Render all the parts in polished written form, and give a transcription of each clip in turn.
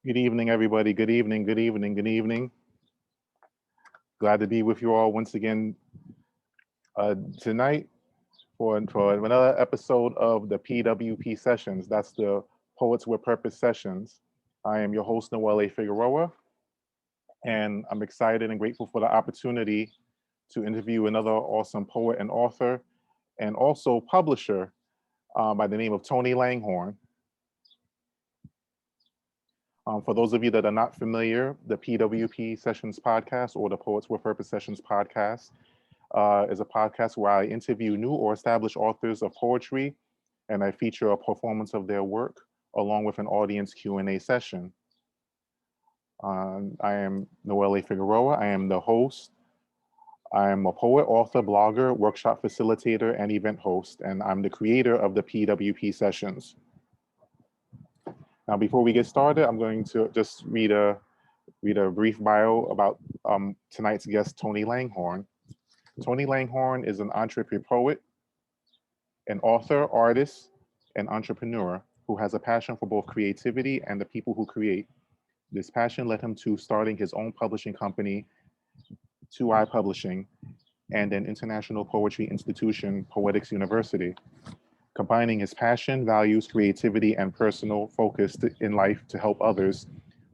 Good evening, everybody. Good evening, good evening, good evening. Glad to be with you all once again tonight for another episode of the P.W.P sessions. That's the Poets with Purpose sessions. I am your host, Noel Figueroa, and I'm excited and grateful for the opportunity to interview another awesome poet and author and also publisher by the name of Tony Langhorne. For those of you that are not familiar, the PWP Sessions podcast or the Poets with Purpose Sessions podcast is a podcast where I interview new or established authors of poetry, and I feature a performance of their work along with an audience Q&A session. I am Noel Figueroa. I am the host. I am a poet, author, blogger, workshop facilitator, and event host, and I'm the creator of the PWP Sessions. Now, before we get started, I'm going to just read a brief bio about tonight's guest, Tony Langhorne. Tony Langhorne is an entrepreneur poet, an author, artist, and entrepreneur who has a passion for both creativity and the people who create. This passion led him to starting his own publishing company, 2i Publishing, and an international poetry institution, Poetics University. Combining his passion, values, creativity, and personal focus in life to help others,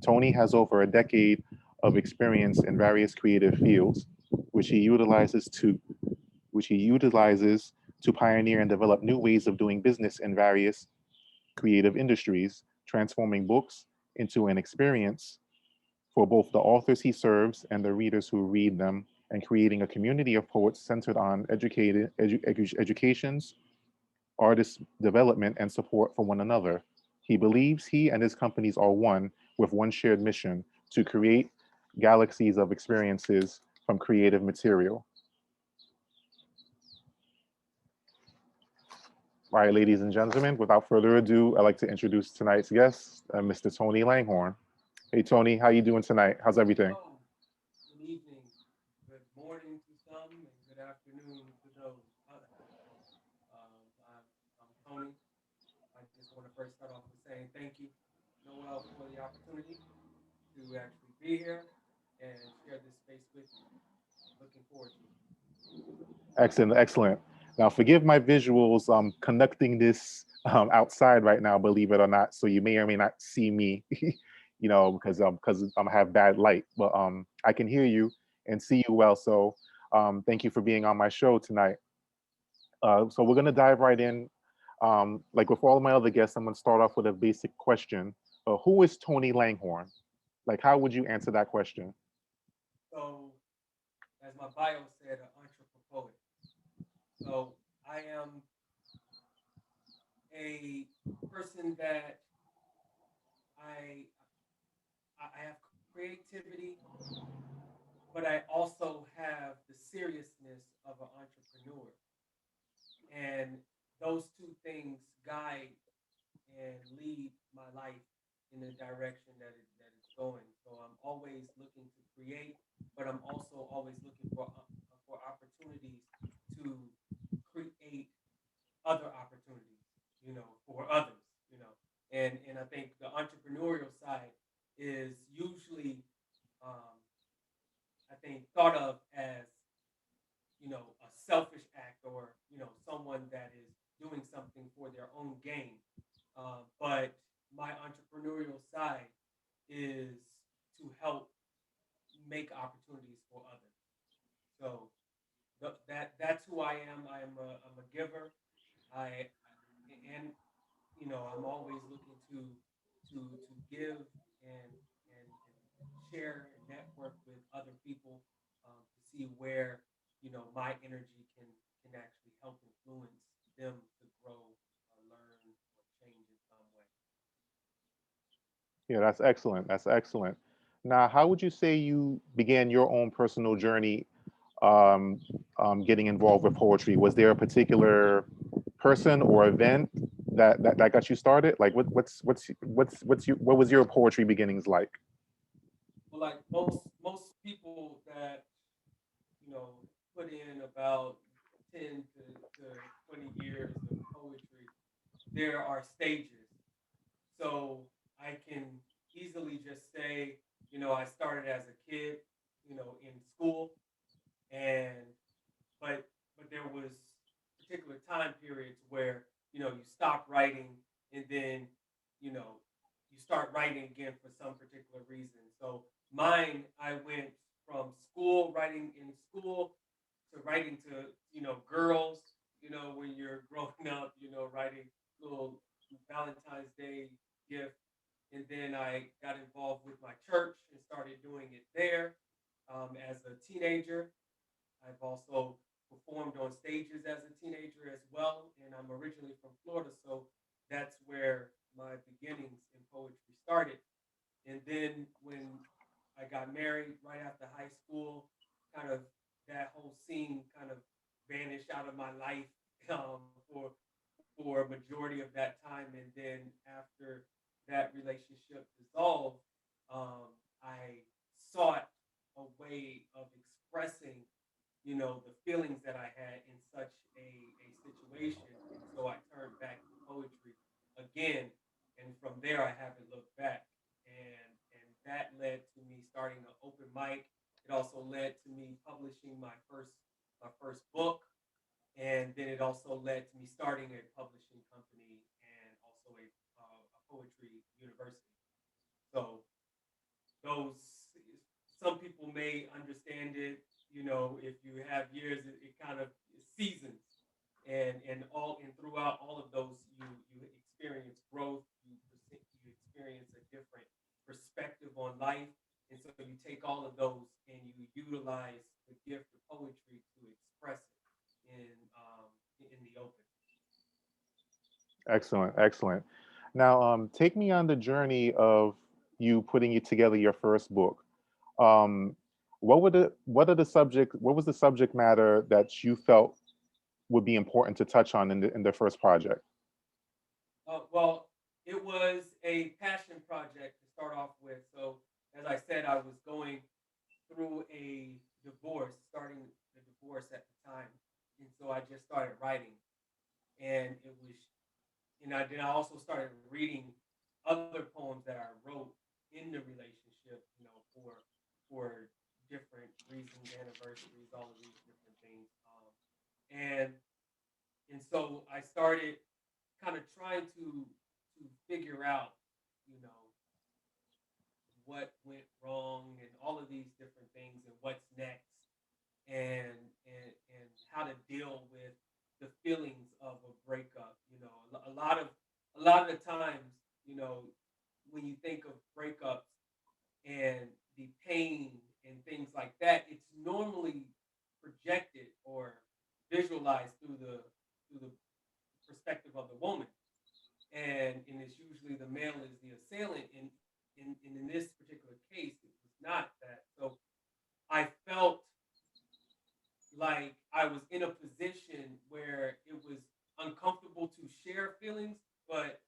Tony has over a decade of experience in various creative fields, which he utilizes to pioneer and develop new ways of doing business in various creative industries, transforming books into an experience for both the authors he serves and the readers who read them, and creating a community of poets centered on educations, artist development, and support for one another. He believes he and his companies are one with one shared mission to create galaxies of experiences from creative material. All right, ladies and gentlemen, without further ado, I'd like to introduce tonight's guest, Mr. Tony Langhorne. Hey, Tony, how you doing tonight? How's everything? Oh, good evening, good morning to some, and good afternoon to those others. I'm Tony. I just want to first start off with saying thank you, Noel, for the opportunity to actually be here and share this space with you. Looking forward to it. Excellent, excellent. Now, forgive my visuals. I'm conducting this outside right now, believe it or not. So you may or may not see me, because I have bad light. But I can hear you and see you well. So thank you for being on my show tonight. So we're gonna dive right in. Like with all of my other guests, I'm gonna start off with a basic question. Who is Tony Langhorne? Like, how would you answer that question? So, as my bio said, an entrepreneur poet. So, I am a person that I I have creativity, but I also have the seriousness of an entrepreneur. And those two things guide and lead my life in the direction that it's going. So I'm always looking to create, but I'm also always looking for opportunities to create other opportunities, for others, and I think the entrepreneurial side is usually, um, I think, thought of as a selfish act, or someone that is doing something for their own gain. But my entrepreneurial side is to help make opportunities for others. So that's who I am. I'm a giver. And I'm always looking to give and share and network with other people, to see where my energy can actually help influence them to grow, learn, or change in some way. Yeah, that's excellent. That's excellent. Now, how would you say you began your own personal journey um, getting involved with poetry? Was there a particular person or event that got you started? Like, what was your poetry beginnings like? Well, like most people that put in about 10 to 20 years of poetry, there are stages. So I can easily just say, I started as a kid, in school, and but there was particular time periods where you stop writing, and then you know you start writing again for some particular reason. So mine, I went from school, writing in school, to writing to girls, when you're growing up, writing little Valentine's Day gift. And then I got involved with my church and started doing it there, as a teenager. I've also performed on stages as a teenager as well, and I'm originally from Florida, so that's where my beginnings in poetry started. And then when I got married right after high school, kind of that whole scene kind of vanished out of my life, for a majority of that time. And then after that relationship dissolved, I sought a way of expressing, the feelings that I had in such a situation. And so I turned back to poetry again. And from there, I haven't looked back. And that led to me starting an open mic. It also led to me publishing my first book, and then it also led to me starting a publishing company and also a poetry university. So those, some people may understand it, if you have years, it kind of seasons, and throughout all of those, you experience growth, you experience a different perspective on life, and so you take all of those and you utilize the gift of poetry to express it in the open. Excellent, excellent. Now, take me on the journey of you putting it together your first book. Um, what was the subject matter that you felt would be important to touch on in the first project? Well, it was a passion project to start off with. So, as I said, I was going through a divorce, starting the divorce at the time, and so I just started writing, and it was, then I also started reading other poems that I wrote in the relationship, for different reasons, anniversaries, all of these different things, and so I started kind of trying to figure out, you know, what went wrong and all of these different things and what's next, and and how to deal with the feelings of a breakup. A lot of the times, when you think of breakups and the pain and things like that, it's normally projected or visualized through the perspective of the woman, and it's usually the male is the assailant. And in this particular case, it was not that. So I felt like I was in a position where it was uncomfortable to share feelings, but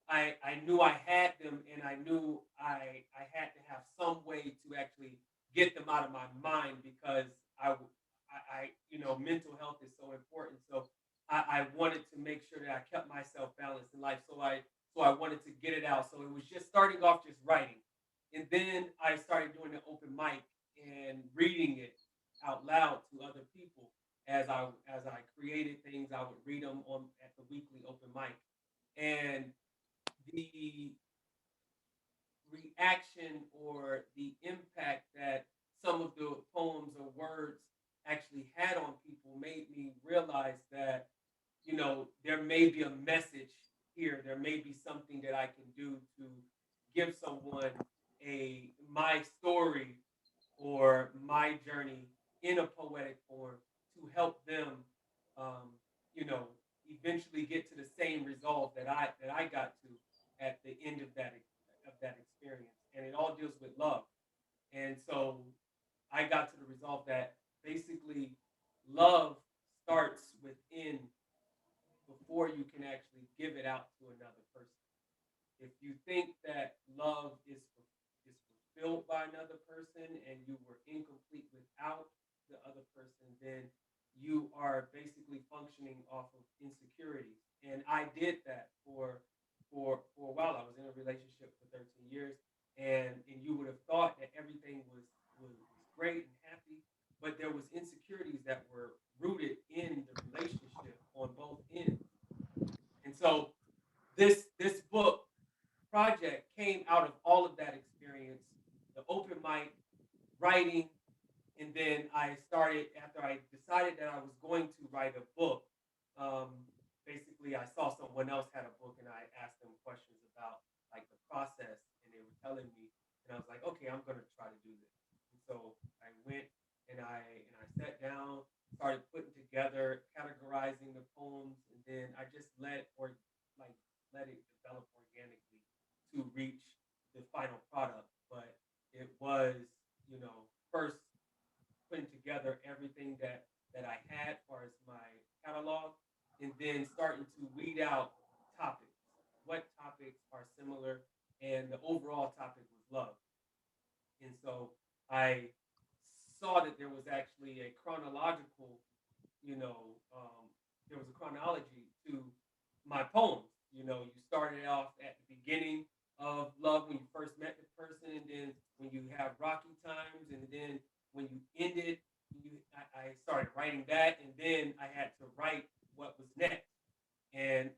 I knew I had them, and I knew I had to have some way to actually get them out of my mind, because mental health is so important. So I wanted to make sure that I kept myself balanced in life. So I wanted to get it out. So it was just starting off just writing, and then I started doing the open mic and reading it out loud to other people. As I created things, I would read them on at the weekly open mic, and the reaction or the impact that some of the poems or words actually had on people made me realize that, there may be a message here. There may be something that I can do to give someone a my story or my journey in a poetic form, to help them, um, you know, eventually get to the same resolve that I got to at the end of that experience. And it all deals with love. And so I got to the resolve that basically love starts within before you can actually give it out to another person. If you think that love is fulfilled by another person and you were incomplete without the other person, then you are basically functioning off of insecurities. And I did that for a while. I was in a relationship for 13 years, and you would have thought that everything was great and happy, but there was insecurities that were rooted in the relationship on both ends. And so this book project came out of all of that experience, the open mic, writing, and then I started after I decided that I was going to write a book. Um, Basically, I saw someone else had a book, and I asked them questions about like the process, and they were telling me, and I was like, okay, I'm going to try to do this. And so I went and I sat down, started putting together, categorizing the poems, and then I just like let it develop organically to reach the final product. But it was, first putting together everything that I had as far as my catalog, and then starting to weed out topics. What topics are similar? And the overall topic was love. And so I saw that there was actually a chronological, you know, there was a chronology to my poems. You started off at the beginning of love when you first met the person, and then when you have rocky times, and then when you ended, I started writing that, and then I had to write what was next, and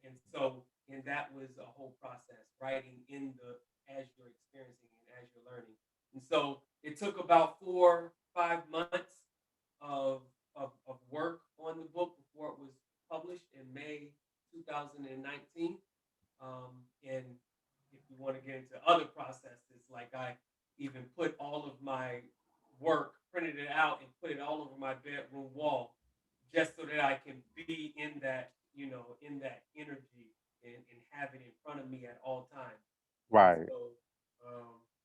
that was a whole process, writing in the as you're experiencing and as you're learning, and so it took about 4 5 months of of work on the book before it was published in May 2019. And if you want to get into other processes, like I even put all of my work, printed it out, and put it all over my bedroom wall, just so that I can be in that, in that energy and have it in front of me at all times. And Right. so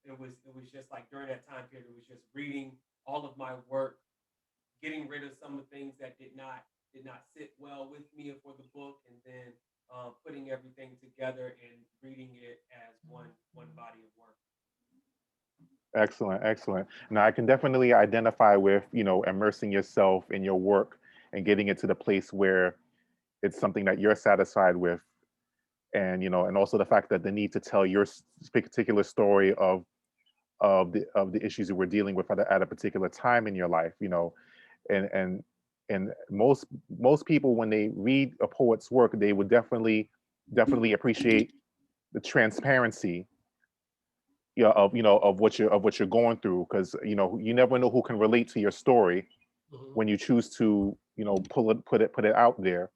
it was just like during that time period, it was just reading all of my work, getting rid of some of the things that did not sit well with me for the book, and then putting everything together and reading it as one body of work. Excellent, excellent. Now I can definitely identify with, immersing yourself in your work and getting it to the place where it's something that you're satisfied with. And, and also the fact that the need to tell your particular story of the issues you were dealing with at a particular time in your life, and and most people when they read a poet's work, they would definitely appreciate the transparency, of what you're going through, because you never know who can relate to your story Mhm. when you choose to put it out there.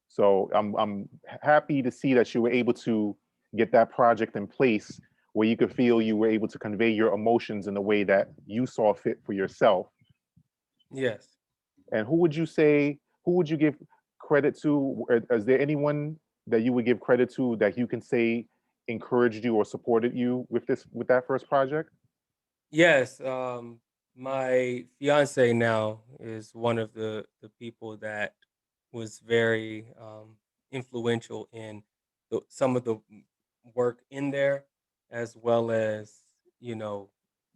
So I'm happy to see that you were able to get that project in place where you could feel you were able to convey your emotions in the way that you saw fit for yourself. Yes. And who would you give credit to? Is there anyone that you would give credit to that you can say encouraged you or supported you with that first project? Yes. My fiance now is one of the people that was very influential in some of the work in there, as well as you know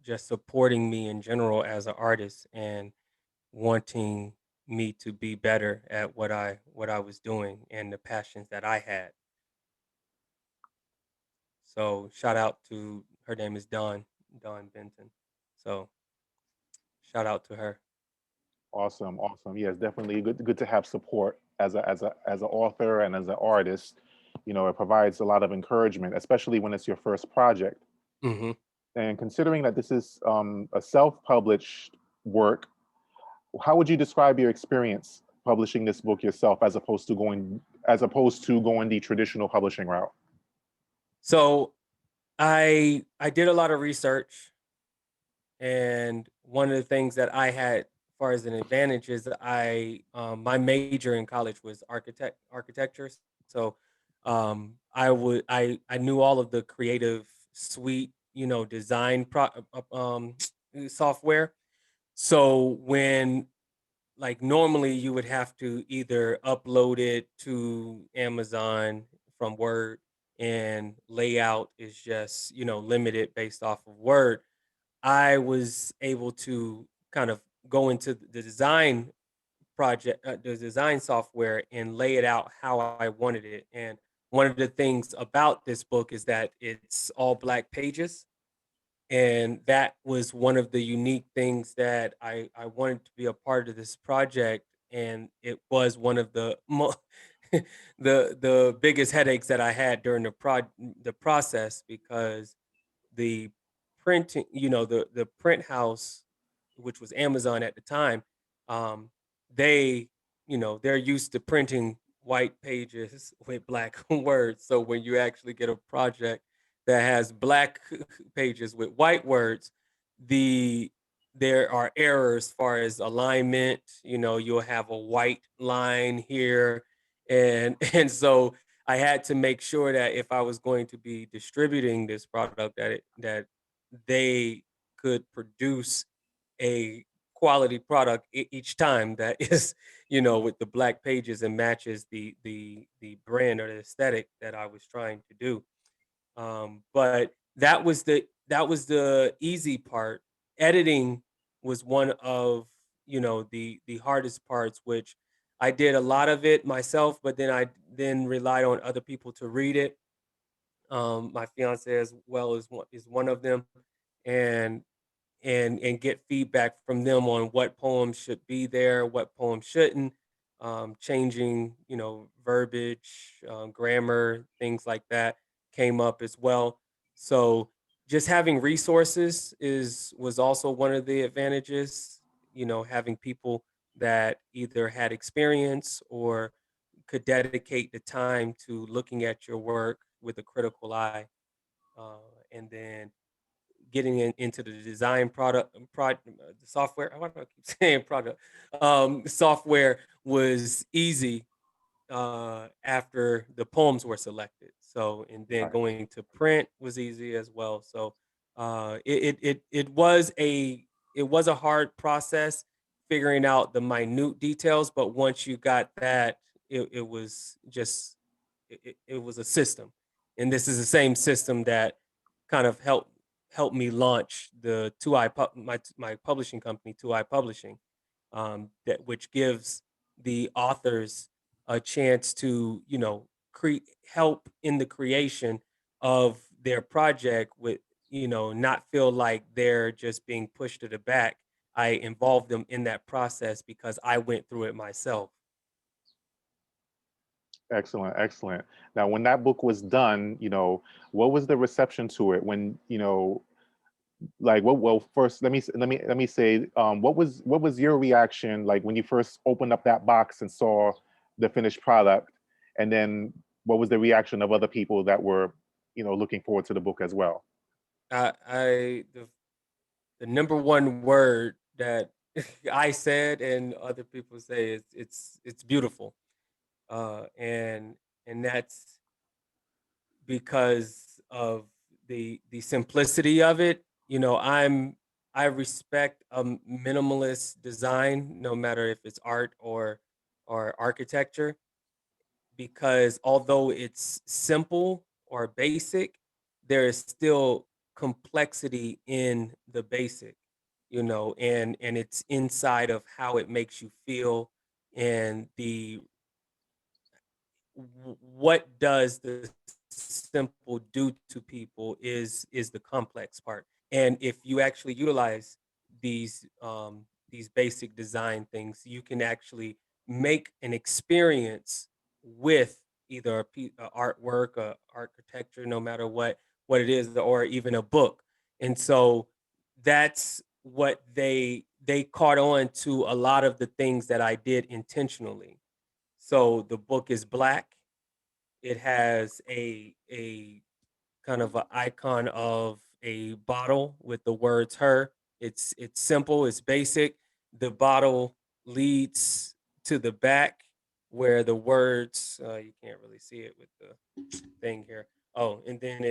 just supporting me in general as an artist and wanting me to be better at what I was doing and the passions that I had. So shout out to her name is Dawn Benton. So shout out to her. Awesome, awesome. Yeah, it's definitely good to have support as an author and as an artist. It provides a lot of encouragement, especially when it's your first project. Hmm. And considering that this is a self-published work, how would you describe your experience publishing this book yourself as opposed to going the traditional publishing route? So I did a lot of research, and one of the things that I had, as far as an advantage, is that my major in college was architecture. So I knew all of the creative suite, design software. So when like normally you would have to either upload it to Amazon from Word, and layout is just, limited based off of Word. I was able to kind of go into the design the design software, and lay it out how I wanted it. And one of the things about this book is that it's all black pages. And that was one of the unique things that I wanted to be a part of this project, and it was one of the the biggest headaches that I had during the process, because the printing, the print house, which was Amazon at the time, um, they, they're used to printing white pages with black words. So when you actually get a project that has black pages with white words, the there are errors as far as alignment. You'll have a white line here, and and so I had to make sure that if I was going to be distributing this product, that they could produce a quality product each time that is, with the black pages and matches the brand or the aesthetic that I was trying to do. But that was the easy part. Editing was one of, the hardest parts, which I did a lot of it myself, but then I then relied on other people to read it. My fiance as well is one of them, and and get feedback from them on what poems should be there, what poems shouldn't, changing, verbiage, grammar, things like that came up as well. So just having resources is was also one of the advantages. Having people that either had experience or could dedicate the time to looking at your work with a critical eye, and then getting into the design the software. Why do I keep saying product? Software was easy after the poems were selected. So, and then Right. going to print was easy as well. So, it was a hard process figuring out the minute details, but once you got that, it was just it was a system, and this is the same system that kind of helped me launch the two I my publishing company, Two I Publishing, that which gives the authors a chance to, help in the creation of their project with, not feel like they're just being pushed to the back. I involve them in that process because I went through it myself. Excellent, excellent. Now, when that book was done, what was the reception to it? When like, what? Well, first, let me say, what was your reaction like when you first opened up that box and saw the finished product, and then what was the reaction of other people that were, looking forward to the book as well? The number one word that I said and other people say is it's beautiful, and that's because of the simplicity of it. I respect a minimalist design, no matter if it's art or architecture, because although it's simple or basic, there is still complexity in the basic, and it's inside of how it makes you feel, and what does the simple do to people is the complex part. And if you actually utilize these basic design things, you can actually make an experience with either a artwork, architecture, no matter what it is, or even a book. And so that's what they caught on to a lot of the things that I did intentionally. So the book is black. It has a kind of an icon of a bottle with the words "her." It's simple, it's basic. The bottle leads to the back where the words, you can't really see it with the thing here. Oh, and then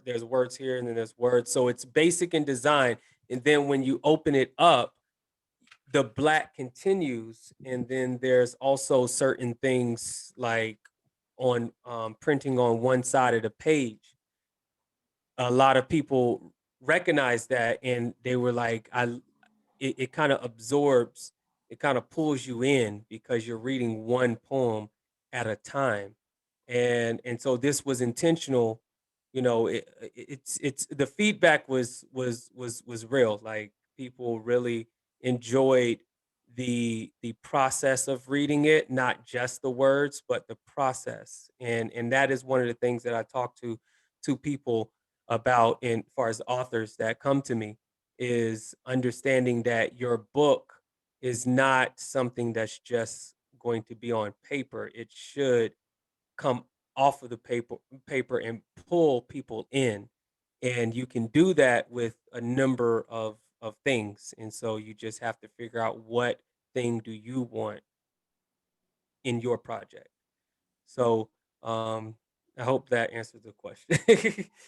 there's words here, and then there's words. So it's basic in design. And then when you open it up, the black continues, and then there's also certain things like on printing on one side of the page. A lot of people recognize that, and they were like, it kind of absorbs, it kind of pulls you in because you're reading one poem at a time. And so this was intentional, it's the feedback was real. Like, people really enjoyed the process of reading it, not just the words, but the process. And that is one of the things that I talk to people about, in far as authors that come to me, is understanding that your book is not something that's just going to be on paper. It should come off of the paper and pull people in. And you can do that with a number of things. And so you just have to figure out what thing do you want in your project. So I hope that answers the question.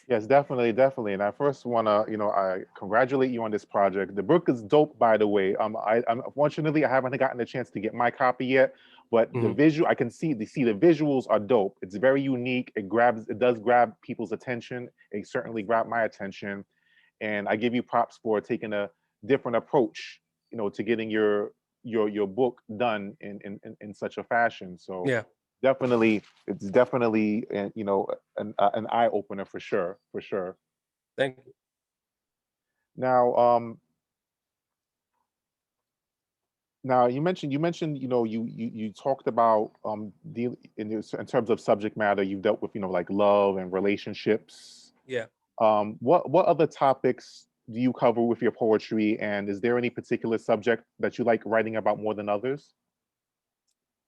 Yes, definitely, definitely. And I first want to, I congratulate you on this project. The book is dope, by the way. I'm unfortunately I haven't gotten the chance to get my copy yet, but the Mhm. visual I can see the visuals are dope. It's very unique. It does grab people's attention. It certainly grabbed my attention, and I give you props for taking a different approach, to getting your book done in such a fashion. So Yeah, definitely, it's definitely an eye opener for sure, for sure. thank you. Now, you mentioned you talked about in terms of subject matter you've dealt with, like love and relationships. Yeah. What other topics do you cover with your poetry, and is there any particular subject that you like writing about more than others?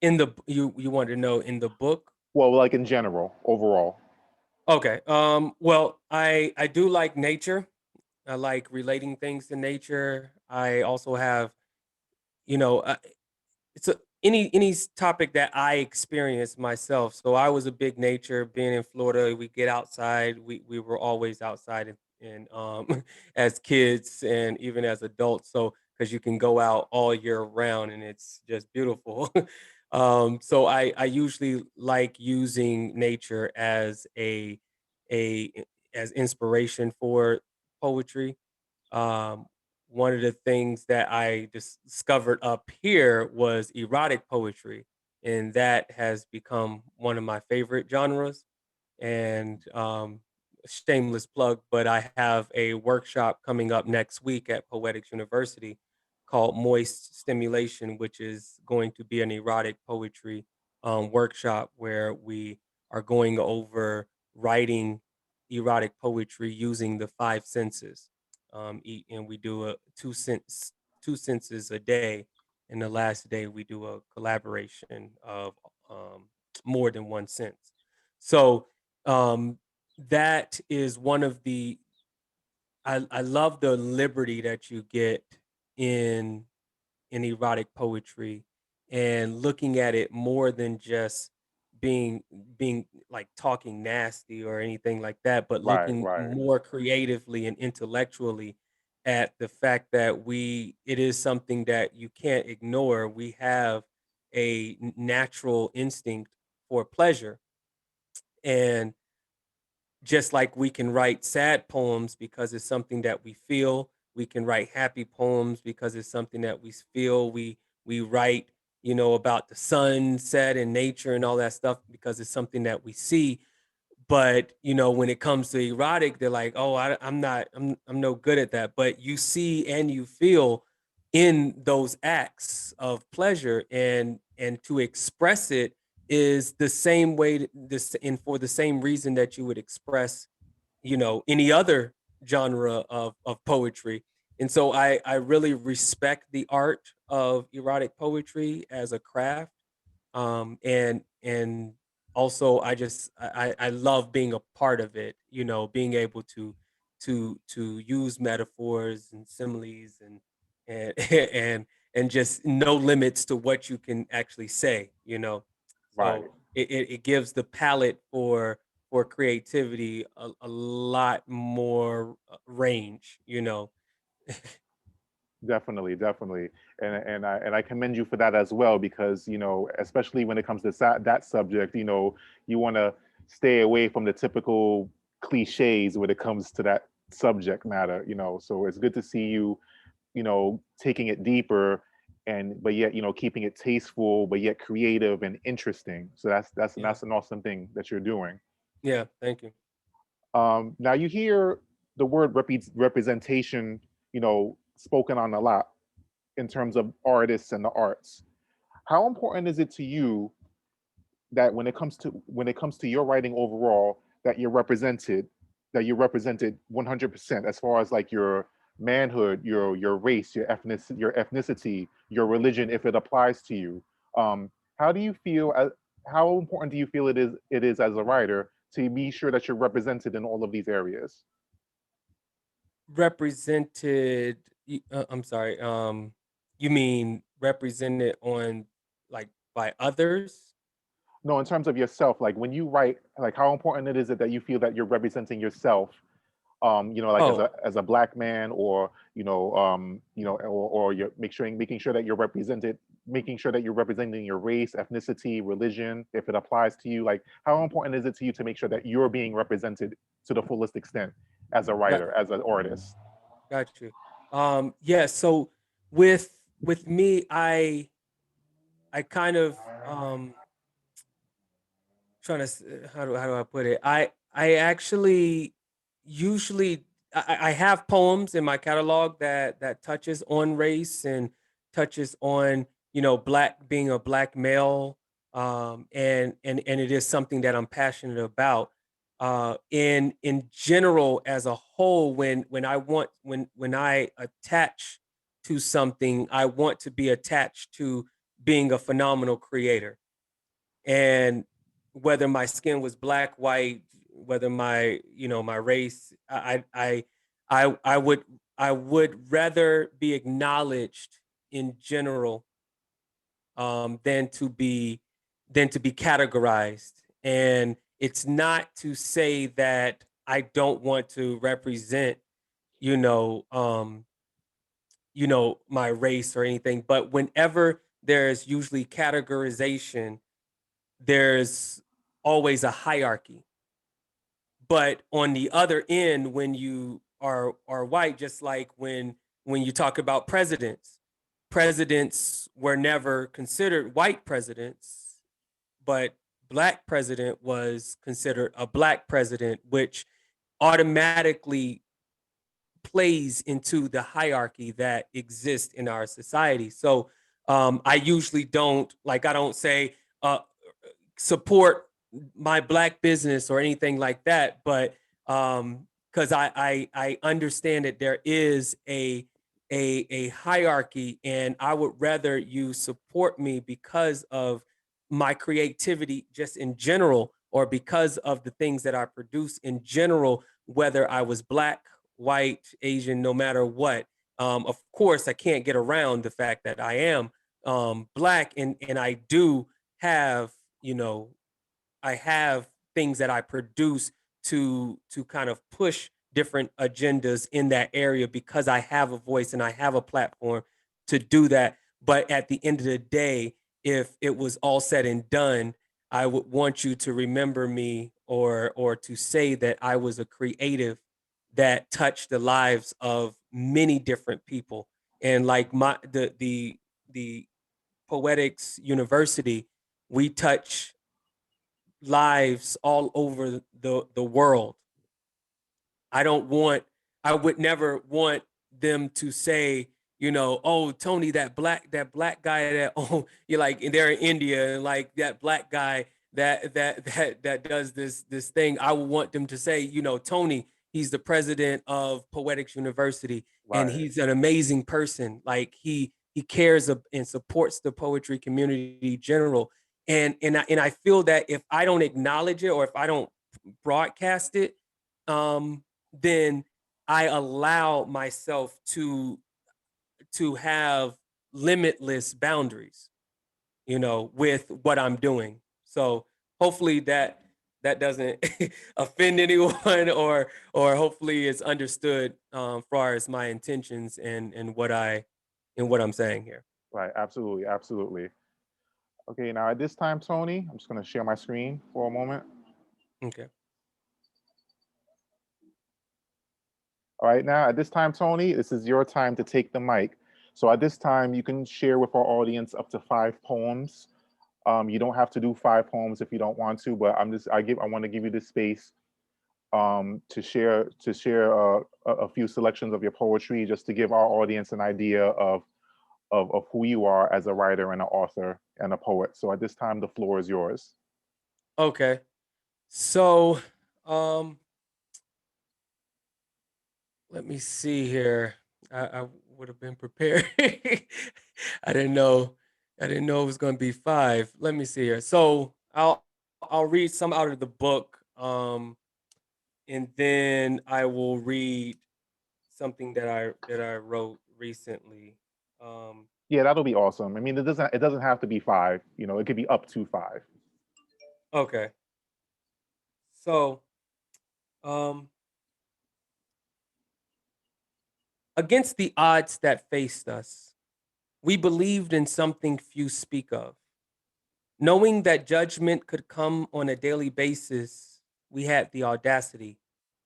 You want to know in the book? Well, like in general, overall. Okay. Well, I do like nature. I like relating things to nature. I also have, you know, uh, it's any topic that I experience myself. So I was a big nature being in Florida. We get outside. We were always outside and as kids and even as adults. So because you can go out all year round and it's just beautiful. So I usually like using nature a as inspiration for poetry. um, One of the things that I discovered up here was erotic poetry, and that has become one of my favorite genres. And shameless plug, but I have a workshop coming up next week at Poetics University called Moist Stimulation, which is going to be an erotic poetry workshop where we are going over writing erotic poetry using the five senses. And we do a two senses a day, and the last day we do a collaboration of um, more than one sense. So um, that is one of the I love the liberty that you get in erotic poetry, and looking at it more than just being being like talking nasty or anything like that, but Right, looking right, more creatively and intellectually at the fact that we it is something that you can't ignore. We have a natural instinct for pleasure, and just like we can write sad poems because it's something that we feel, we can write happy poems because it's something that we feel. We write, about the sunset and nature and all that stuff because it's something that we see. But when it comes to erotic, they're like, oh, I'm not, I'm no good at that. But you see and you feel in those acts of pleasure, and to express it is the same way this, and for the same reason that you would express any other genre of poetry. And so I really respect the art of erotic poetry as a craft. And also I love being a part of it, being able to use metaphors and similes and and and just no limits to what you can actually say. right. So it gives the palette for creativity a lot more range. Definitely, definitely, and I commend you for that as well, because especially when it comes to that subject, you want to stay away from the typical cliches when it comes to that subject matter. So it's good to see you, taking it deeper, and but yet keeping it tasteful, but yet creative and interesting. So that's Yeah. an awesome thing that you're doing. Yeah, thank you. Now you hear the word representation, spoken on a lot in terms of artists and the arts. How important is it to you that when it comes to your writing overall, that you're represented 100% as far as like your manhood, your race, your ethnicity, your religion, if it applies to you? How do you feel? How important do you feel it is as a writer to be sure that you're represented in all of these areas? Represented, I'm sorry, you mean represented on, like, by others? No, in terms of yourself, like when you write, like how important it is it that you feel that you're representing yourself, like as a Oh, as a black man, or or you're making sure that you're represented, making sure that you're representing your race, ethnicity, religion, if it applies to you. Like how important is it to you to make sure that you're being represented to the fullest extent as a got writer, as an artist? got you. Yeah, so with me, I kind of, trying to how do I put it? I actually usually I have poems in my catalog that touches on race and touches on, black, being a black male, and it is something that I'm passionate about. In general, as a whole, when I attach to something, I want to be attached to being a phenomenal creator. And whether my skin was black, white, whether my race, I would I would rather be acknowledged in general, than to be categorized. And it's not to say that I don't want to represent, you know um my race or anything, but whenever there's usually categorization, there's always a hierarchy. But on the other end, when you are white, just like when you talk about presidents, presidents were never considered white presidents, but black president was considered a black president, which automatically plays into the hierarchy that exists in our society. So I usually I don't say, support my black business or anything like that, but because I understand that there is a hierarchy, and I would rather you support me because of my creativity just in general, or because of the things that I produce in general, whether I was black, white, Asian, no matter what. Of course, I can't get around the fact that I am black, and I do have, you know I have things that I produce to kind of push different agendas in that area, because I have a voice and I have a platform to do that. But at the end of the day, if it was all said and done, I would want you to remember me, or to say that I was a creative that touched the lives of many different people. And like the Poetics University, we touch lives all over the world. I don't want I would never want them to say, oh, Tony, that black guy that, oh, you're like, they're in India, and like that black guy that does this thing. I would want them to say, Tony, he's the president of Poetics University, and Right. he's an amazing person. Like he cares and supports the poetry community in general. And I feel that if I don't acknowledge it, or if I don't broadcast it, then I allow myself to have limitless boundaries, with what I'm doing. So hopefully that doesn't offend anyone, or hopefully it's understood, far as my intentions and what I'm saying here. Right. Absolutely. Absolutely. Okay. Now at this time, Tony, I'm just going to share my screen for a moment. Okay. All right, now at this time, Tony, this is your time to take the mic. So at this time, you can share with our audience up to 5 poems. You don't have to do 5 poems if you don't want to, but I want to give you this space to share a few selections of your poetry, just to give our audience an idea of who you are as a writer and an author and a poet. So at this time, the floor is yours. Okay. So, um, let me see here. I would have been prepared. I didn't know. I didn't know it was going to be five. Let me see here. So I'll read some out of the book, and then I will read something that I wrote recently. Um, Yeah, that'll be awesome. I mean, it doesn't have to be five. It could be up to five. okay. So, um, against the odds that faced us, we believed in something few speak of. Knowing that judgment could come on a daily basis, we had the audacity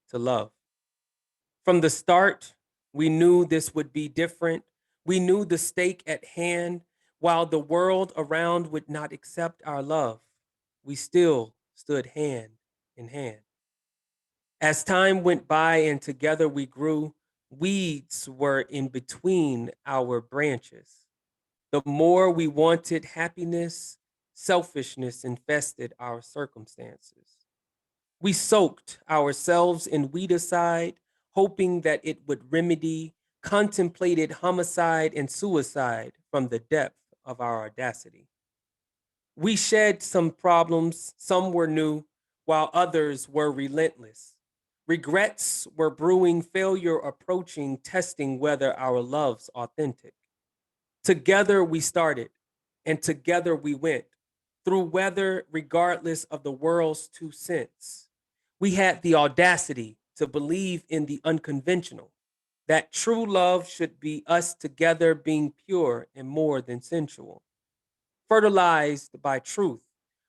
to love. From the start, we knew this would be different. We knew the stake at hand. While the world around would not accept our love, we still stood hand in hand. As time went by and together we grew, weeds were in between our branches. The more we wanted happiness, selfishness infested our circumstances. We soaked ourselves in weedicide, hoping that it would remedy, contemplated homicide and suicide from the depth of our audacity. We shed some problems, some were new, while others were relentless. Regrets were brewing, failure approaching, testing whether our love's authentic. Together we started, and together we went through weather, regardless of the world's 2 cents. We had the audacity to believe in the unconventional, that true love should be us together being pure and more than sensual. Fertilized by truth,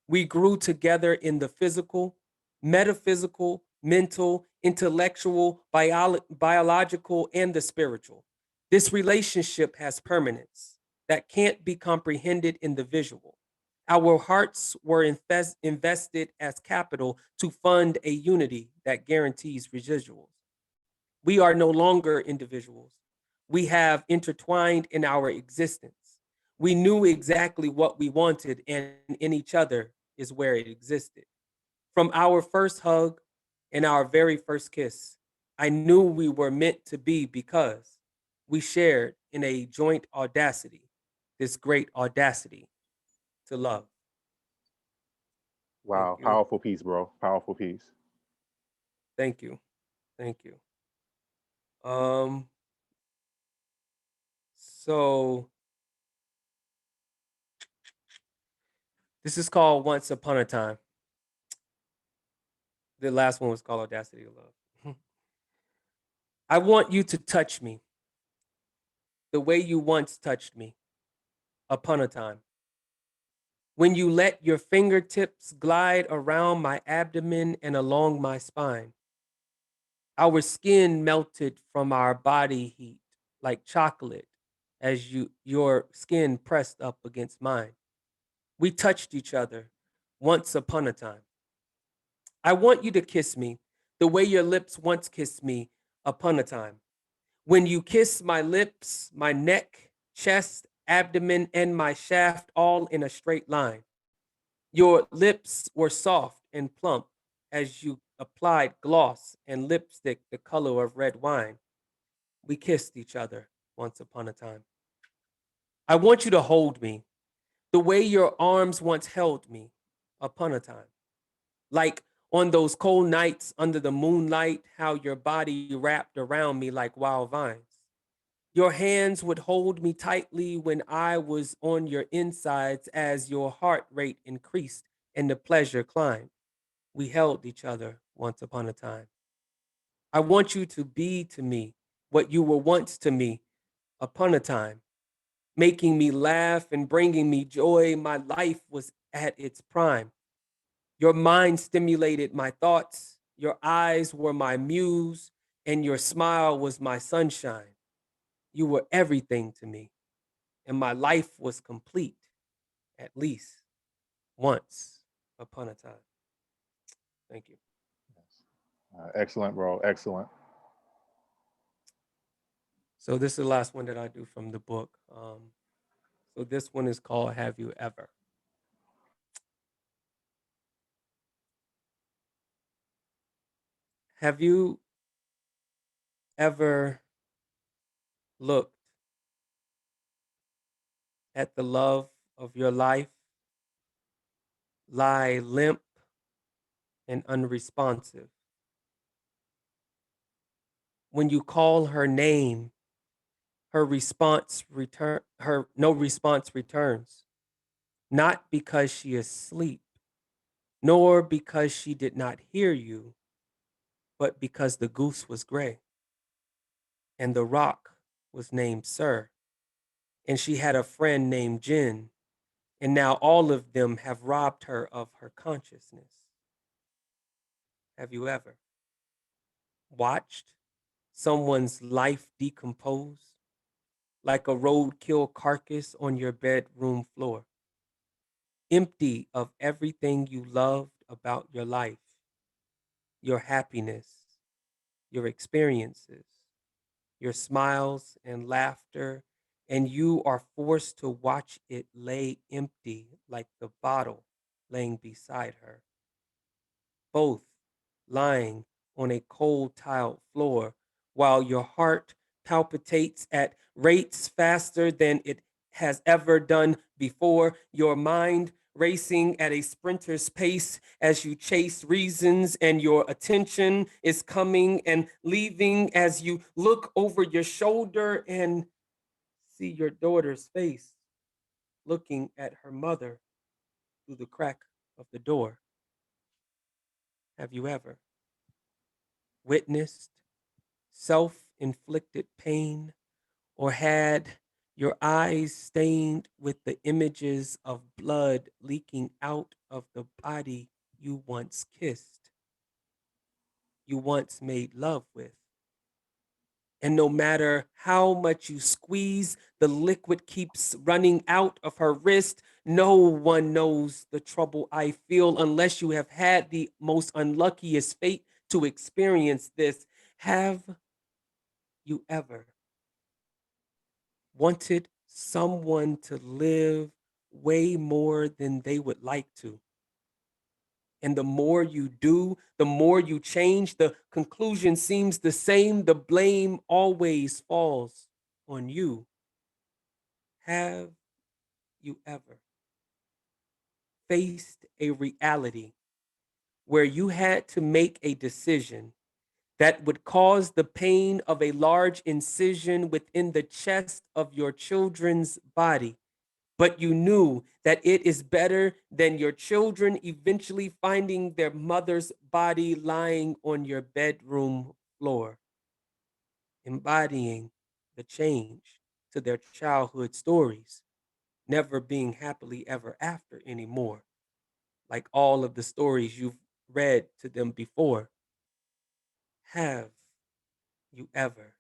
we grew together in the physical, metaphysical, mental, intellectual, biological, and the spiritual. This relationship has permanence that can't be comprehended in the visual. Our hearts were invested as capital to fund a unity that guarantees residuals. We are no longer individuals. We have intertwined in our existence. We knew exactly what we wanted, and in each other is where it existed. From our first hug and our very first kiss, I knew we were meant to be because we shared in a joint audacity, this great audacity to love. Thank Wow, you. powerful piece, bro. Powerful piece. Thank you. Thank you. Um, so this is called Once Upon a Time. The last one was called Audacity to Love. I want you to touch me the way you once touched me upon a time. When you let your fingertips glide around my abdomen and along my spine, our skin melted from our body heat like chocolate as your skin pressed up against mine. We touched each other once upon a time. I want you to kiss me the way your lips once kissed me upon a time. When you kiss my lips, my neck, chest, abdomen, and my shaft all in a straight line. Your lips were soft and plump as you applied gloss and lipstick the color of red wine. We kissed each other once upon a time. I want you to hold me the way your arms once held me upon a time. Like on those cold nights under the moonlight, how your body wrapped around me like wild vines. Your hands would hold me tightly when I was on your insides as your heart rate increased and the pleasure climbed. We held each other once upon a time. I want you to be to me what you were once to me upon a time, making me laugh and bringing me joy. My life was at its prime. Your mind stimulated my thoughts, your eyes were my muse, and your smile was my sunshine. You were everything to me, and my life was complete, at least once upon a time. Thank you. Excellent, bro. Excellent. So this is the last one that I do from the book. So this one is called Have You Ever? Have you ever looked at the love of your life lie limp and unresponsive? When you call her name, her no response returns, not because she is asleep, nor because she did not hear you, but because the goose was gray and the rock was named Sir, and she had a friend named Jin, and now all of them have robbed her of her consciousness. Have you ever watched someone's life decompose like a roadkill carcass on your bedroom floor, empty of everything you loved about your life, your happiness, your experiences, your smiles and laughter, and you are forced to watch it lay empty like the bottle laying beside her, both lying on a cold tiled floor while your heart palpitates at rates faster than it has ever done before, your mind racing at a sprinter's pace as you chase reasons, and your attention is coming and leaving as you look over your shoulder and see your daughter's face looking at her mother through the crack of the door. Have you ever witnessed self inflicted pain or had your eyes stained with the images of blood leaking out of the body you once kissed, you once made love with? And no matter how much you squeeze, the liquid keeps running out of her wrist. No one knows the trouble I feel unless you have had the most unluckiest fate to experience this. Have you ever wanted someone to live way more than they would like to? And the more you do, the more you change. The conclusion seems the same. The blame always falls on you. Have you ever faced a reality where you had to make a decision that would cause the pain of a large incision within the chest of your children's body, but you knew that it is better than your children eventually finding their mother's body lying on your bedroom floor, embodying the change to their childhood stories, never being happily ever after anymore, like all of the stories you've read to them before? Have you ever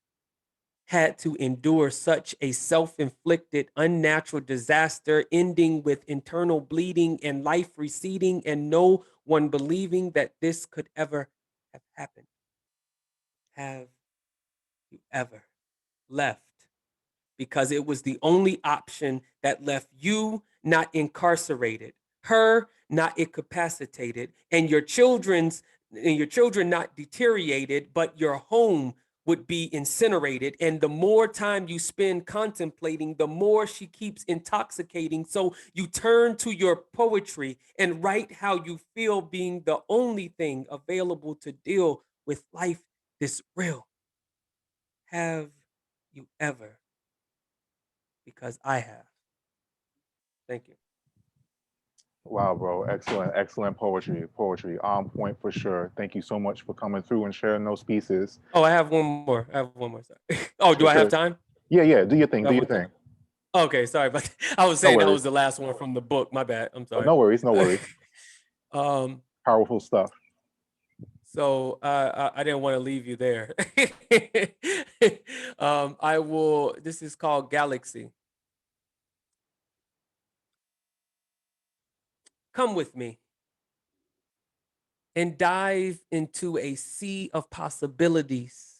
had to endure such a self inflicted, unnatural disaster, ending with internal bleeding and life receding, and no one believing that this could ever have happened? Have you ever left because it was the only option that left you not incarcerated, her not incapacitated, and your children not deteriorated, but your home would be incinerated? And the more time you spend contemplating, the more she keeps intoxicating. So you turn to your poetry and write how you feel, being the only thing available to deal with life this real. Have you ever? Because I have. Thank you. Wow, bro. Excellent, excellent poetry. Poetry on point for sure. Thank you so much for coming through and sharing those pieces. Oh, I have one more. I have one more. Sorry. Oh, do Sure, I have sure. time? Yeah, yeah. Do your Do thing. I Do have your one thing. time? Okay, sorry, but I was No saying that worries. was the last one from the book. My bad. I'm Oh, sorry. no worries. No worries. um, Powerful stuff. so I didn't want to leave you there. I will. This is called Galaxy. Come with me. and dive into a sea of possibilities.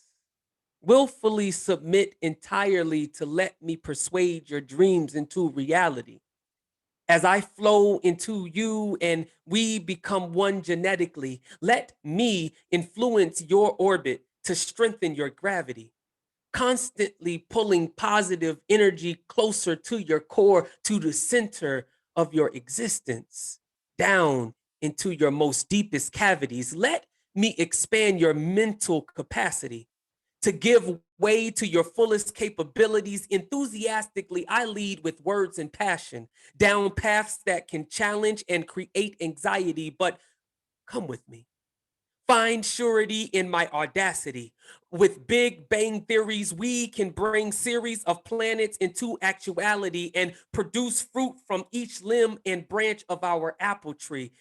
Willfully submit entirely to let me persuade your dreams into reality. As I flow into you and we become one genetically, let me influence your orbit to strengthen your gravity, constantly pulling positive energy closer to your core, to the center of your existence, down into your most deepest cavities. Let me expand your mental capacity to give way to your fullest capabilities. Enthusiastically, I lead with words and passion down paths that can challenge and create anxiety, but come with me. Find surety in my audacity. With Big Bang theories, we can bring series of planets into actuality and produce fruit from each limb and branch of our apple tree.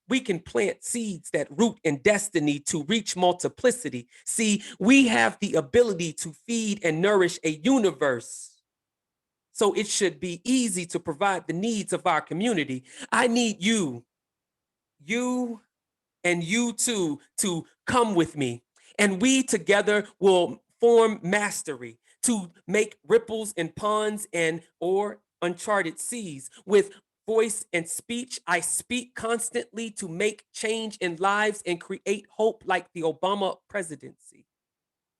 We can plant seeds that root in destiny to reach multiplicity. See, we have the ability to feed and nourish a universe. So it should be easy to provide the needs of our community. I need you and you too to come with me. And we together will form mastery to make ripples and ponds and or uncharted seas. With voice and speech, I speak constantly to make change in lives and create hope like the Obama presidency.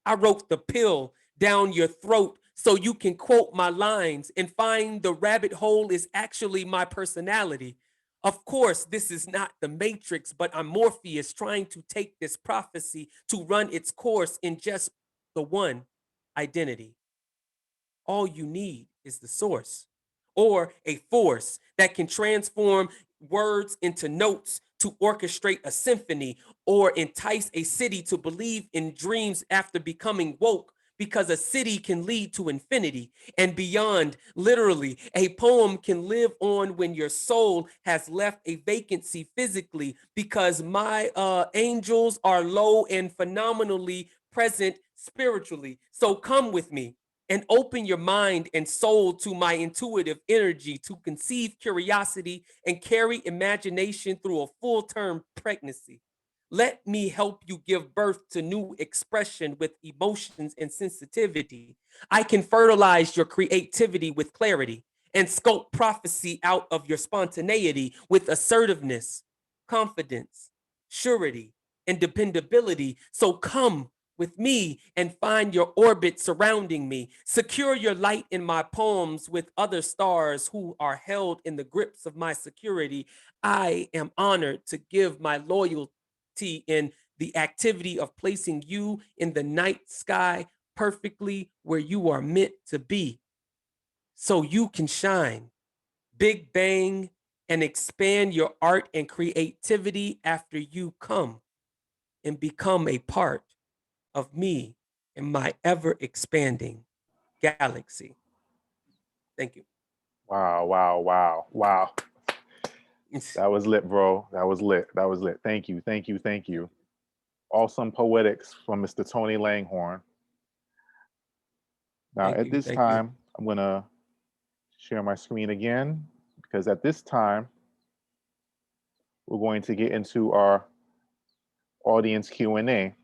I wrote the pill down your throat so you can quote my lines and find the rabbit hole is actually my personality. Of course, this is not the Matrix, but I'm Morpheus trying to take this prophecy to run its course in just the one identity. All you need is the source or a force that can transform words into notes to orchestrate a symphony or entice a city to believe in dreams after becoming woke, because a city can lead to infinity and beyond. Literally, a poem can live on when your soul has left a vacancy physically, because my angels are low and phenomenally present spiritually. So come with me and open your mind and soul to my intuitive energy to conceive curiosity and carry imagination through a full term pregnancy. Let me help you give birth to new expression with emotions and sensitivity. I can fertilize your creativity with clarity and sculpt prophecy out of your spontaneity with assertiveness, confidence, surety, and dependability. So come with me and find your orbit surrounding me. Secure your light in my poems with other stars who are held in the grips of my security. I am honored to give my loyalty in the activity of placing you in the night sky perfectly where you are meant to be so you can shine. Big bang and expand your art and creativity after you come and become a part of me in my ever expanding galaxy. Thank you. Wow, wow, wow, wow. That was lit, bro. That was lit. That was lit. Thank you, thank you, thank you. Awesome poetics from Mr. Tony Langhorne. Now, Thank at you. this Thank you. time, I'm going to share my screen again because at this time, we're going to get into our audience Q&A.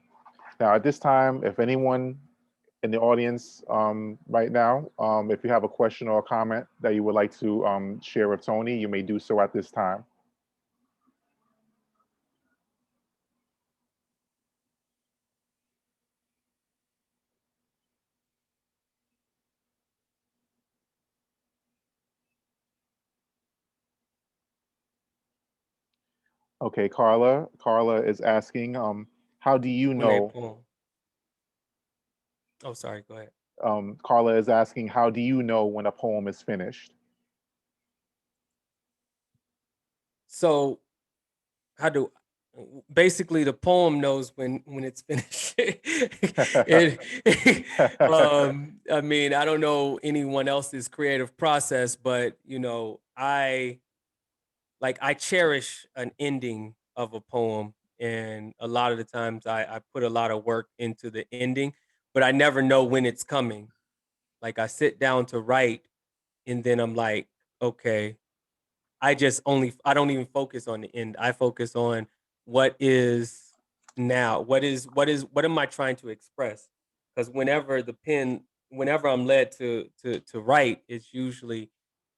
Now, at this time, if anyone in the audience right now, if you have a question or a comment that you would like to share with Tony, you may do so at this time. Okay, Carla. Carla is asking, how do you When a know? poem. Oh, sorry. Go ahead. Carla is asking, how do you know when a poem is finished? So, how do basically the poem knows when it's finished. I mean, I don't know anyone else's creative process, but I cherish an ending of a poem, and a lot of the times I put a lot of work into the ending, but I never know when it's coming. Like I sit down to write, and then I'm like, okay, I don't even focus on the end. I focus on what is now, what am I trying to express? Because whenever I'm led to write, it's usually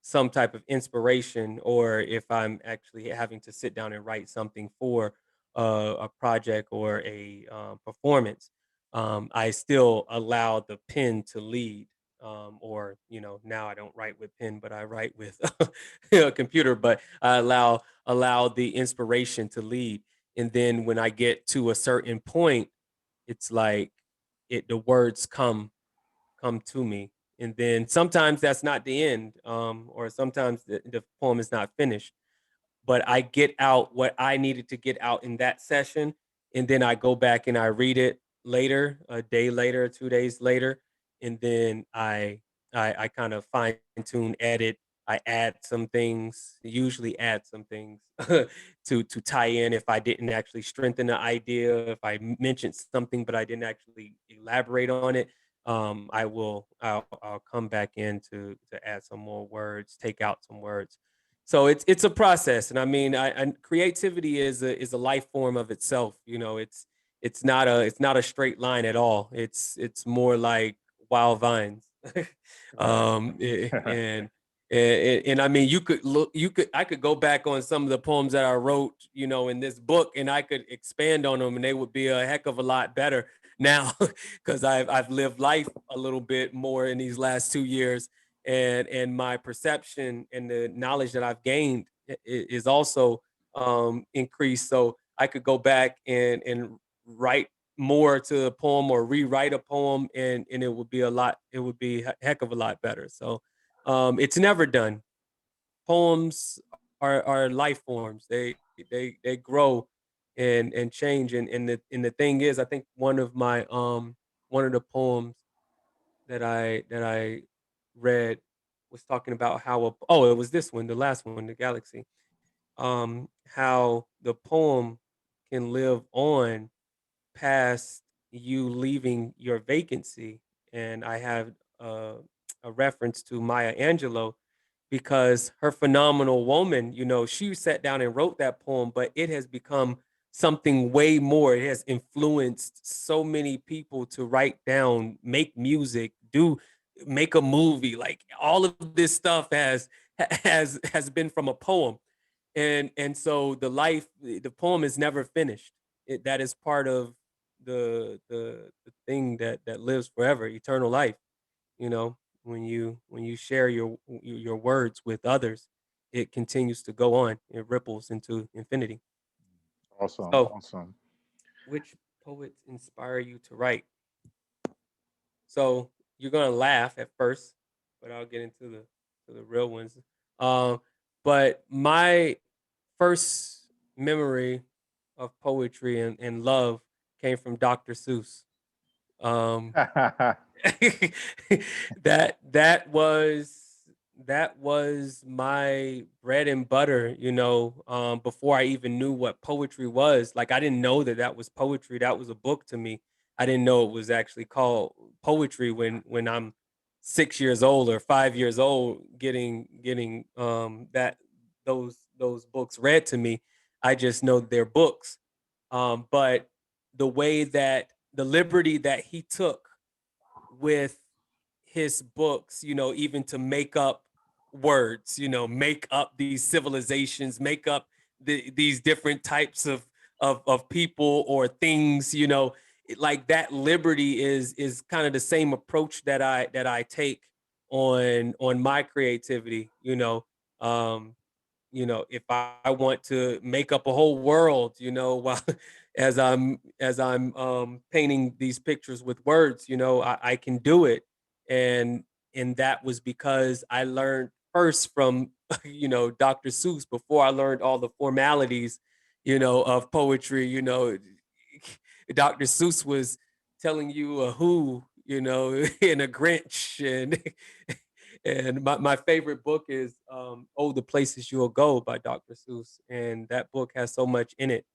some type of inspiration, or if I'm actually having to sit down and write something for a project or a performance, I still allow the pen to lead. Or now I don't write with pen, but I write with a computer. But I allow the inspiration to lead, and then when I get to a certain point, it's like the words come to me, and then sometimes that's not the end, or sometimes the poem is not finished, but I get out what I needed to get out in that session, and then I go back and I read it later, a day later, 2 days later, and then I kind of fine tune, edit. I add some things, usually add some things to tie in if I didn't actually strengthen the idea, if I mentioned something but I didn't actually elaborate on it. I'll come back in to add some more words, take out some words. So it's a process, and I mean, creativity is a life form of itself. It's not a straight line at all. It's more like wild vines. Right. And I mean, I could go back on some of the poems that I wrote, in this book, and I could expand on them, and they would be a heck of a lot better now, because I've lived life a little bit more in these last 2 years, and my perception and the knowledge that I've gained is also increased. So I could go back and write more to a poem or rewrite a poem, and it would be a heck of a lot better. So it's never done. Poems are life forms. They grow and change. And the thing is, I think one of the poems that I read was talking about how it was this one, the last one, the galaxy. How the poem can live on past you leaving your vacancy. And I have uh, a reference to Maya Angelou, because her phenomenal woman, she sat down and wrote that poem, but it has become something way more. It has influenced so many people to write down, make music, make a movie. Like, all of this stuff has been from a poem. And so the poem is never finished. That is part of the thing that lives forever, eternal life. When you share your words with others, it continues to go on. It ripples into infinity. Awesome. So, Awesome. which poets inspire you to write? So you're gonna laugh at first, but I'll get into the real ones. Um, but my first memory of poetry and love came from Dr. Seuss. Um, that was my bread and butter, before I even knew what poetry was. Like, I didn't know that was poetry. That was a book to me. I didn't know it was actually called poetry when I'm 6 years old or 5 years old, getting that those books read to me. I just know they're books. But the liberty that he took with his books, even to make up words, make up these civilizations, make up these different types of people or things, like, that liberty is kind of the same approach that I take on my creativity. If I want to make up a whole world, while as I'm painting these pictures with words, I can do it. And that was because I learned first from Dr. Seuss before I learned all the formalities, of poetry. Dr. Seuss was telling you a who, and a Grinch, and my favorite book is "Oh, the Places You'll Go" by Dr. Seuss, and that book has so much in it.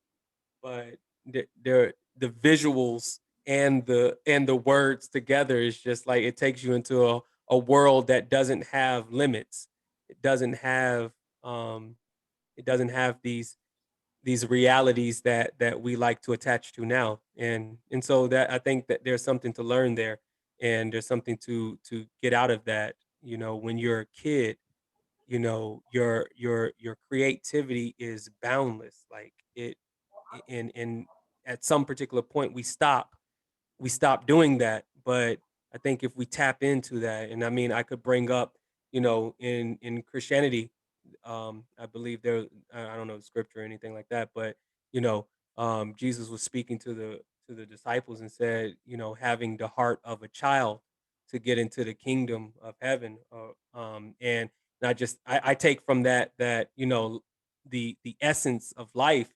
But the visuals and the words together is just like, it takes you into a world that doesn't have limits. It doesn't have um, it doesn't have these these realities that we like to attach to now. And so that, I think that there's something to learn there, and there's something to get out of that. When you're a kid, your creativity is boundless. Like it, and at some particular point we stop doing that. But I think if we tap into that, and I mean, I could bring up, in Christianity, I believe there, I don't know the scripture or anything like that, but you know, Jesus was speaking to the disciples and said, having the heart of a child to get into the kingdom of heaven. And I take from that the essence of life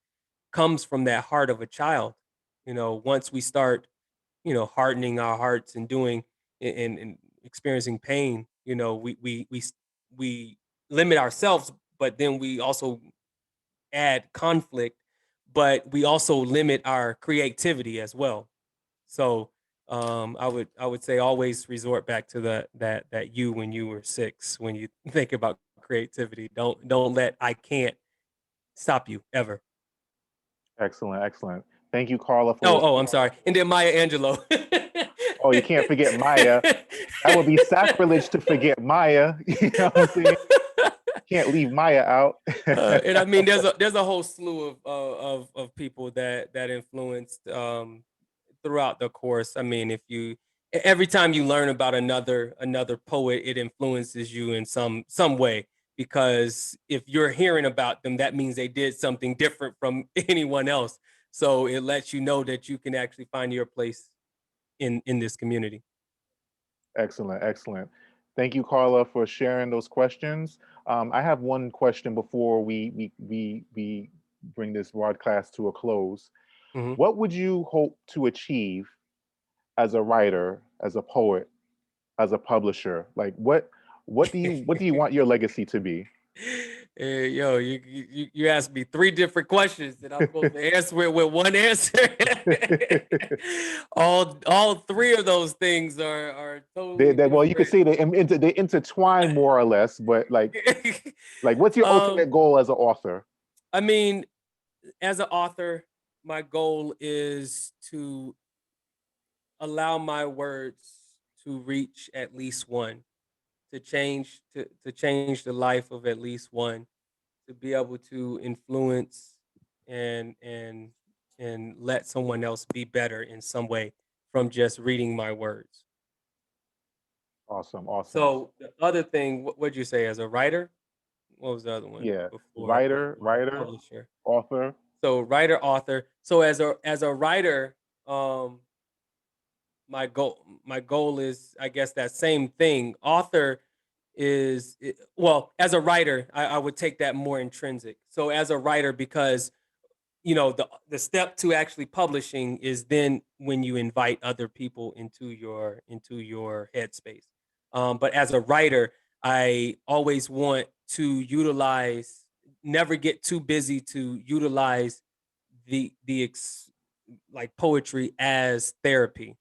comes from that heart of a child. Once we start hardening our hearts and doing and experiencing pain, we limit ourselves, but then we also add conflict, but we also limit our creativity as well. So I would say always resort back to that you when you were 6, when you think about creativity. Don't let I can't stop you ever. Excellent, excellent. Thank you, Carla, for Oh, I'm sorry. And then Maya Angelou. oh, you can't forget Maya. That would be sacrilege to forget Maya. You know what I'm saying? Can't leave Maya out. And I mean, there's a whole slew of people that influenced throughout the course. I mean, if you every time you learn about another poet, it influences you in some way, because if you're hearing about them, that means they did something different from anyone else. So it lets you know that you can actually find your place in this community. Excellent, excellent. Thank you, Carla, for sharing those questions. I have one question before we bring this broadcast to a close. Mhm. What would you hope to achieve as a writer, as a poet, as a publisher? Like what do you want your legacy to be? Hey, yo, you asked me three different questions that I'm supposed to answer it with one answer. All three of those things are totally Well, you could different. say they intertwine more or less, but like what's your um, ultimate goal as an author? I mean, as an author, my goal is to allow my words to reach at least one, to change the life of at least one, to be able to influence and and let someone else be better in some way from just reading my words. Awesome, awesome. So the other thing, what'd you say, as a writer? What was the other one Yeah, before writer, publisher? author. So writer, author. So as a writer, my goal is, I guess, that same thing. Author well, as a writer, I would take that more intrinsic. So as a writer, because the step to actually publishing is then when you invite other people into your headspace. But as a writer, I always want to utilize, never get too busy to utilize like poetry as therapy.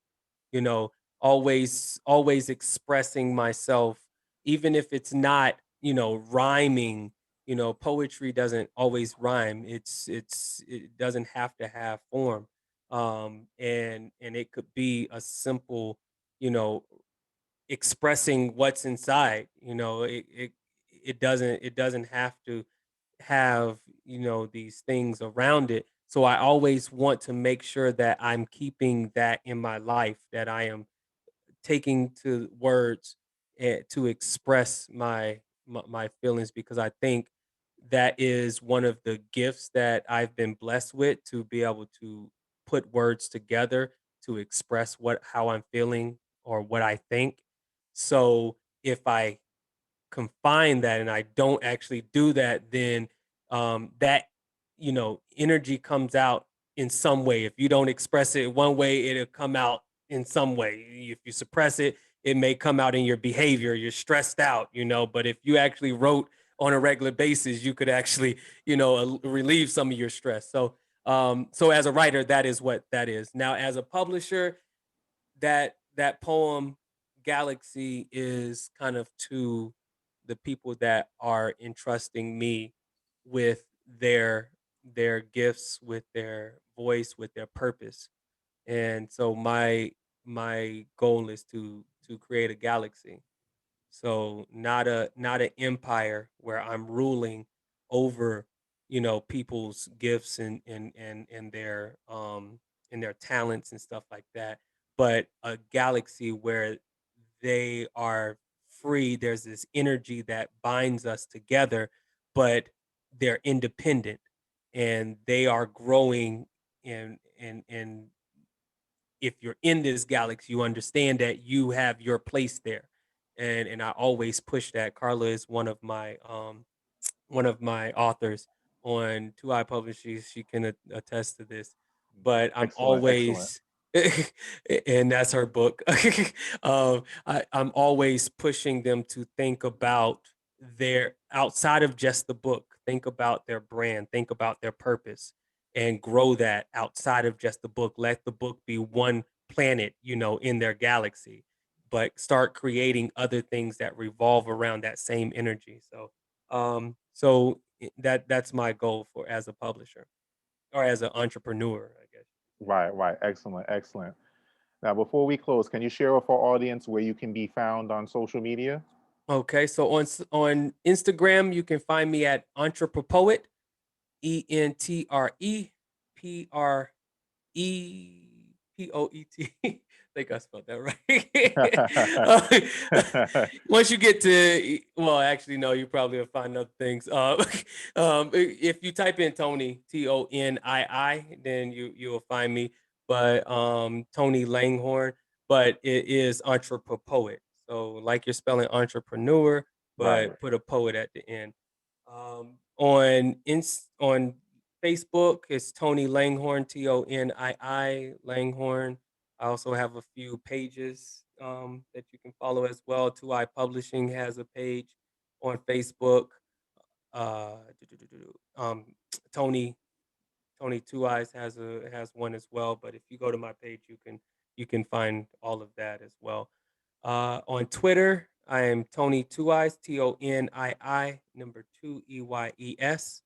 you know always expressing myself, even if it's not rhyming. Poetry doesn't always rhyme. It doesn't have to have form. And it could be a simple, you know expressing what's inside. It doesn't have to have these things around it. So I always want to make sure that I'm keeping that in my life, that I am taking to words, to express my feelings, because I think that is one of the gifts that I've been blessed with, to be able to put words together to express what how I'm feeling or what I think. So if I confine that and I don't actually do that, then that energy comes out in some way. If you don't express it one way, it'll come out in some way. If you suppress it, it may come out in your behavior. You're stressed out, but if you actually wrote on a regular basis, you could actually, relieve some of your stress. So as a writer, that is what that is. Now, as a publisher, that poem Galaxy is kind of to the people that are entrusting me with their their gifts, with their voice, with their purpose. And so my goal is to create a galaxy. So not an empire where I'm ruling over, people's gifts and their talents and stuff like that, but a galaxy where they are free. There's this energy that binds us together, but they're independent and they are growing, and if you're in this galaxy, you understand that you have your place there. And I always push that. Carla is one of my authors on Two Eye Publishing. She can attest to this. But I'm Excellent, excellent. always, and that's her book. I'm always pushing them to think about their outside of just the book. Think about their brand. Think about their purpose, and grow that outside of just the book. Let the book be one planet, in their galaxy, but start creating other things that revolve around that same energy. That's my goal for as a publisher or as an entrepreneur, I guess. Right, right. Excellent, excellent. Now, before we close, can you share with our audience where you can be found on social media? Okay, so on Instagram, you can find me at Entreprepoet, ENTREPREPOET. I think I spelled that right. Once you get to, well, actually, no, you probably will find other things. If you type in Tony, Tonii, then you'll find me. But Tony Langhorne, but it is Entreprepoet. So like you're spelling entrepreneur, Right. but put a poet at the end. On Facebook, it's Tony Langhorne, Tonii Langhorne. I also have a few pages that you can follow as well. Two Eye Publishing has a page on Facebook. Uh, Tony Tony Two Eyes has one as well. But if you go to my page, you can find all of that as well. On Twitter, I am Tony Two Eyes, Tonii number two EYES.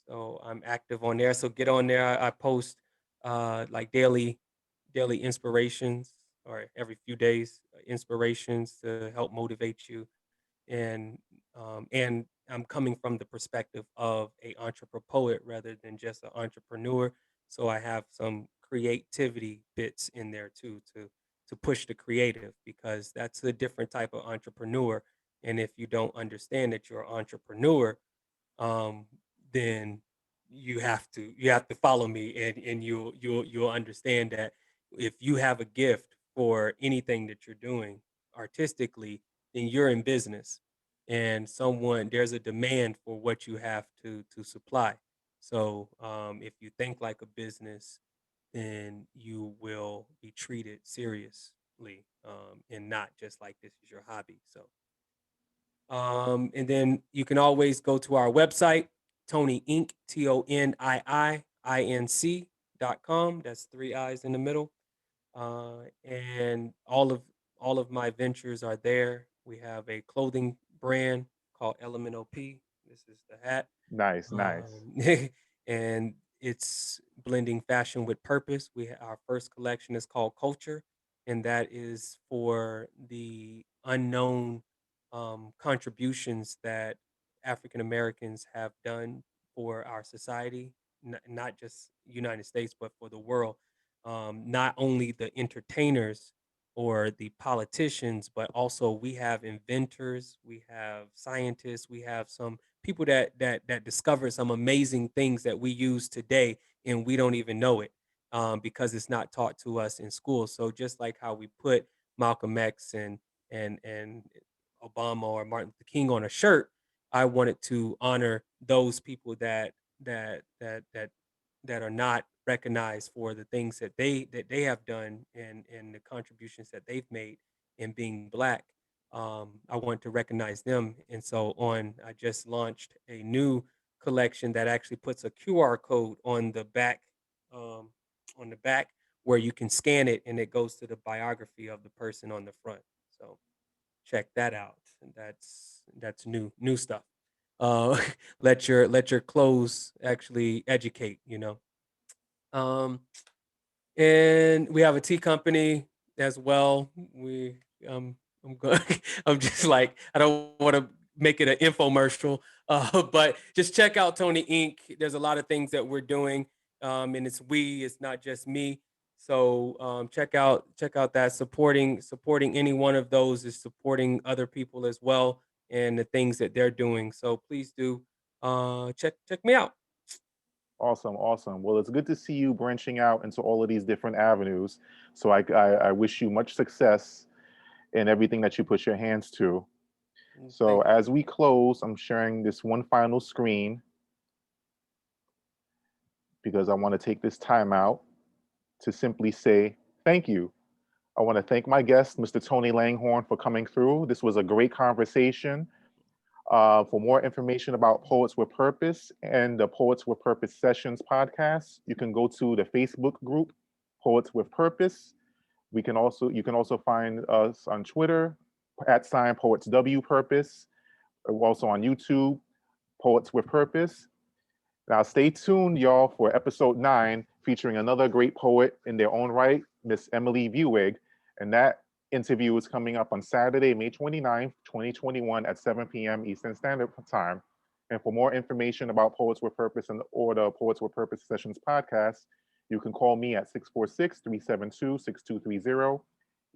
So I'm active on there. So get on there. I post like daily inspirations, or every few days inspirations to help motivate you. And I'm coming from the perspective of a entrepreneur poet rather than just an entrepreneur. So I have some creativity bits in there too, to push the creative, because that's a different type of entrepreneur. And if you don't understand that you're an entrepreneur, um, then you have to follow me, and you'll understand that if you have a gift for anything that you're doing artistically, then you're in business, and there's a demand for what you have to supply. So if you think like a business, then you will be treated seriously, and not just like this is your hobby. So and then you can always go to our website, Tony Inc. TONIIINC.com. That's three I's in the middle. And all of my ventures are there. We have a clothing brand called P. This is the hat. Nice, nice. And it's blending fashion with purpose. Our first collection is called Culture, and that is for the unknown contributions that African Americans have done for our society, not just United States, but for the world. Not only the entertainers or the politicians, but also we have inventors, we have scientists, we have some people that discover some amazing things that we use today, and we don't even know it, because it's not taught to us in school. So just like how we put Malcolm X and Obama or Martin Luther King on a shirt, I wanted to honor those people that are not recognized for the things that they have done, and the contributions that they've made in being black. I want to recognize them, and so I just launched a new collection that actually puts a QR code um, on the back, where you can scan it and it goes to the biography of the person on the front. So check that out. And that's new stuff. let your clothes actually educate. Um, and we have a tea company as well. I'm going. I'm just like I don't want to make it an infomercial, but just check out Tony Inc. There's a lot of things that we're doing, and it's we. It's not just me. So check out that supporting any one of those is supporting other people as well and the things that they're doing. So please do check me out. Awesome, awesome. Well, it's good to see you branching out into all of these different avenues. So I wish you much success in everything that you put your hands to. So Thank you. as we close, I'm sharing this one final screen because I want to take this time out to simply say thank you. I want to thank my guest, Mr. Tony Langhorne, for coming through. This was a great conversation. For more information about Poets with Purpose and the Poets with Purpose Sessions podcast, you can go to the Facebook group, Poets with Purpose. You can also find us on Twitter, @Poets Purpose. We're also on YouTube, Poets with Purpose. Now, stay tuned, y'all, for episode 9, featuring another great poet in their own right, Miss Emily Buig. And that interview is coming up on Saturday, May 29th, 2021 at 7 p.m. Eastern Standard Time. And for more information about Poets with Purpose or the Poets with Purpose Sessions podcast, you can call me at 646-372-6230,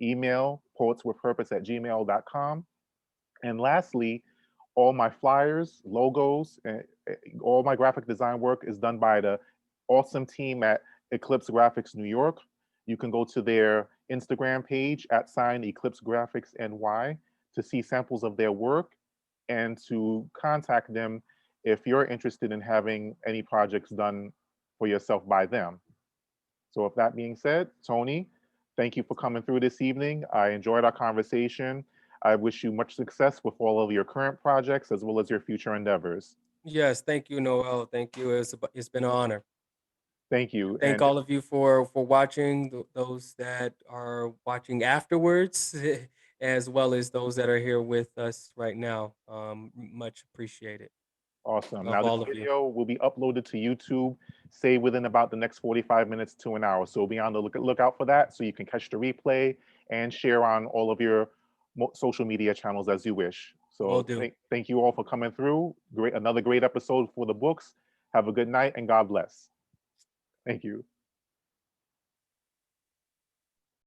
email poetswithpurpose@gmail.com. And lastly, all my flyers, logos, and all my graphic design work is done by the awesome team at Eclipse Graphics New York. You can go to their Instagram page @Eclipse Graphics NY to see samples of their work and to contact them if you're interested in having any projects done for yourself by them. So, with that being said, Tony, thank you for coming through this evening. I enjoyed our conversation. I wish you much success with all of your current projects as well as your future endeavors. Yes, thank you, Noel. Thank you. It's been an honor. Thank you. Thank And all of you for watching. Those that are watching afterwards, as well as those that are here with us right now. Much appreciated. awesome. Love Now, this all of you. video will be uploaded to YouTube, say within about the next 45 minutes to an hour. So be on the lookout for that so you can catch the replay and share on all of your social media channels as you wish. Will So do. thank you all for coming through. Another great episode for the books. Have a good night and God bless. Thank you.